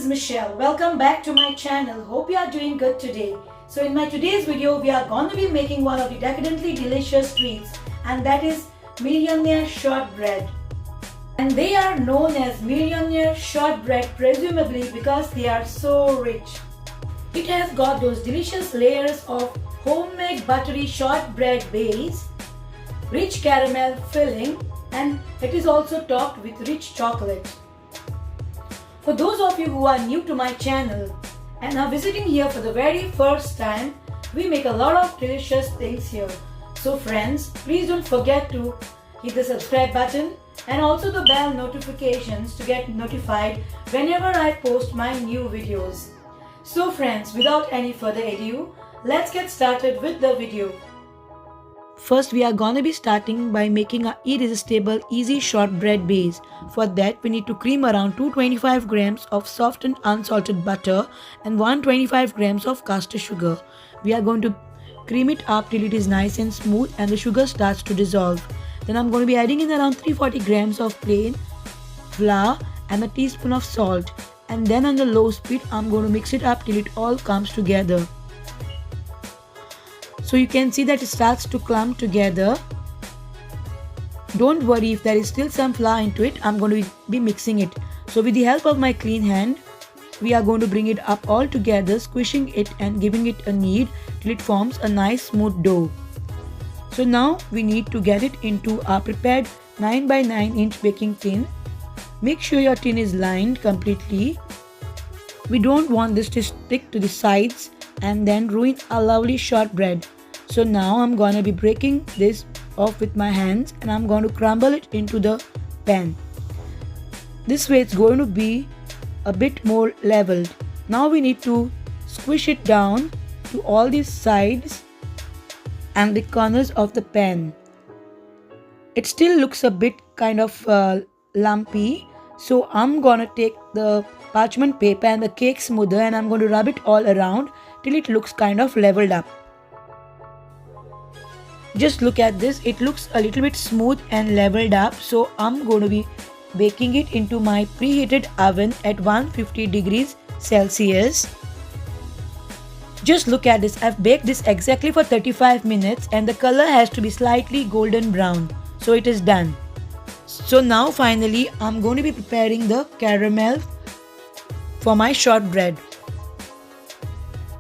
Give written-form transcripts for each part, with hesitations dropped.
Michelle. Welcome back to my channel. Hope you are doing good today. So in my today's video, we are going to be making one of the decadently delicious treats, and that is millionaire shortbread. And they are known as millionaire shortbread presumably because they are so rich. It has got those delicious layers of homemade buttery shortbread base, rich caramel filling, and it is also topped with rich chocolate. For those of you who are new to my channel and are visiting here for the very first time, we make a lot of delicious things here. So friends, please don't forget to hit the subscribe button and also the bell notifications to get notified whenever I post my new videos. So friends, without any further ado, let's get started with the video. First, we are gonna be starting by making an irresistible easy shortbread base. For that, we need to cream around 225 grams of soft and unsalted butter and 125 grams of caster sugar. We are going to cream it up till it is nice and smooth and the sugar starts to dissolve. Then I'm going to be adding in around 340 grams of plain flour and a teaspoon of salt. And then on the low speed, I'm going to mix it up till it all comes together. So you can see that it starts to clump together. Don't worry if there is still some flour into it, I'm going to be mixing it. So with the help of my clean hand, we are going to bring it up all together, squishing it and giving it a knead till it forms a nice smooth dough. So now we need to get it into our prepared 9 by 9 inch baking tin. Make sure your tin is lined completely. We don't want this to stick to the sides and then ruin our lovely shortbread. So now I'm gonna be breaking this off with my hands and I'm going to crumble it into the pan. This way it's going to be a bit more leveled. Now we need to squish it down to all these sides and the corners of the pan. It still looks a bit kind of lumpy, so I'm gonna take the parchment paper and the cake smoother and I'm going to rub it all around till it looks kind of leveled up. Just look at this, it looks a little bit smooth and leveled up. So I'm going to be baking it into my preheated oven at 150 degrees Celsius. Just look at this, I've baked this exactly for 35 minutes and the color has to be slightly golden brown. So it is done. So now finally I'm going to be preparing the caramel for my shortbread.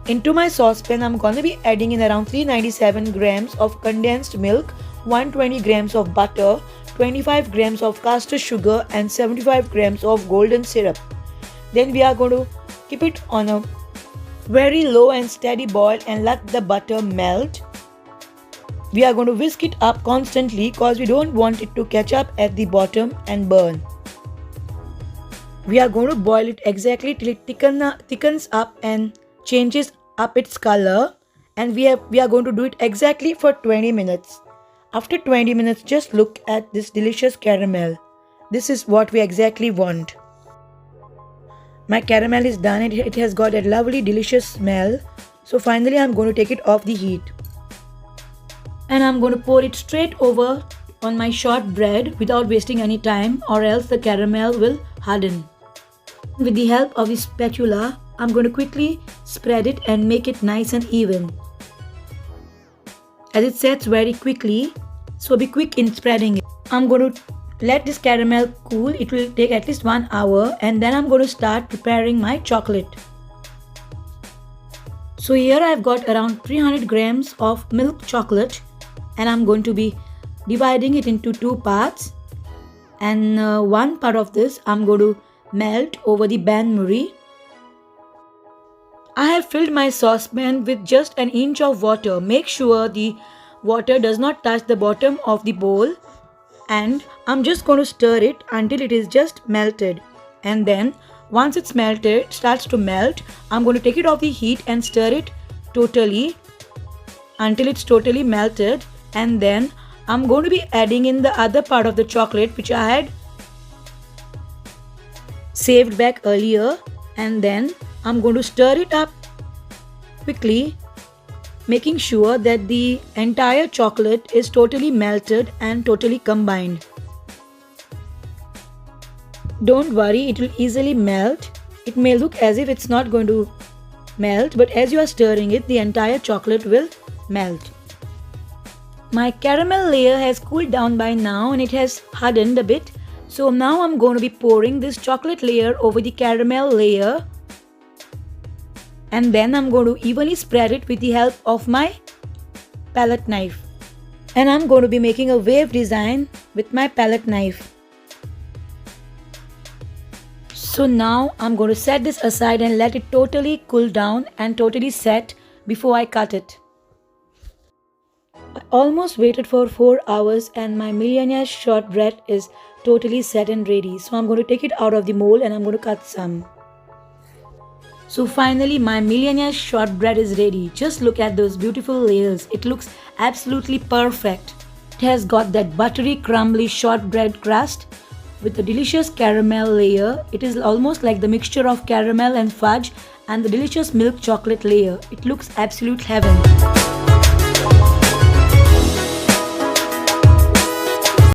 Into my saucepan, I'm going to be adding in around 397 grams of condensed milk, 120 grams of butter, 25 grams of caster sugar and 75 grams of golden syrup. Then we are going to keep it on a very low and steady boil and let the butter melt. We are going to whisk it up constantly because we don't want it to catch up at the bottom and burn. We are going to boil it exactly till it thickens up and changes up its color, and we are going to do it exactly for 20 minutes. After 20 minutes, just look at this delicious caramel. This is what we exactly want. My caramel is done and it has got a lovely delicious smell. So finally I'm going to take it off the heat. And I'm going to pour it straight over on my shortbread without wasting any time, or else the caramel will harden. With the help of a spatula, I'm going to quickly spread it and make it nice and even. As it sets very quickly, so be quick in spreading it. I'm going to let this caramel cool. It will take at least 1 hour and then I'm going to start preparing my chocolate. So here I've got around 300 grams of milk chocolate and I'm going to be dividing it into 2 parts. And one part of this I'm going to melt over the bain-marie. I have filled my saucepan with just an inch of water. Make sure the water does not touch the bottom of the bowl, and I'm just going to stir it until it is just melted. And then once it's melted, starts to melt, I'm going to take it off the heat and stir it totally until it's totally melted. And then I'm going to be adding in the other part of the chocolate which I had saved back earlier, and then I'm going to stir it up quickly, making sure that the entire chocolate is totally melted and totally combined. Don't worry, it will easily melt. It may look as if it's not going to melt, but as you are stirring it, the entire chocolate will melt. My caramel layer has cooled down by now and it has hardened a bit. So now I'm going to be pouring this chocolate layer over the caramel layer. And then I'm going to evenly spread it with the help of my palette knife. And I'm going to be making a wave design with my palette knife. So now I'm going to set this aside and let it totally cool down and totally set before I cut it. I almost waited for 4 hours and my millionaire shortbread is totally set and ready. So I'm going to take it out of the mold and I'm going to cut some. So finally my millionaire shortbread is ready. Just look at those beautiful layers. It looks absolutely perfect. It has got that buttery crumbly shortbread crust with the delicious caramel layer. It is almost like the mixture of caramel and fudge and the delicious milk chocolate layer. It looks absolute heaven.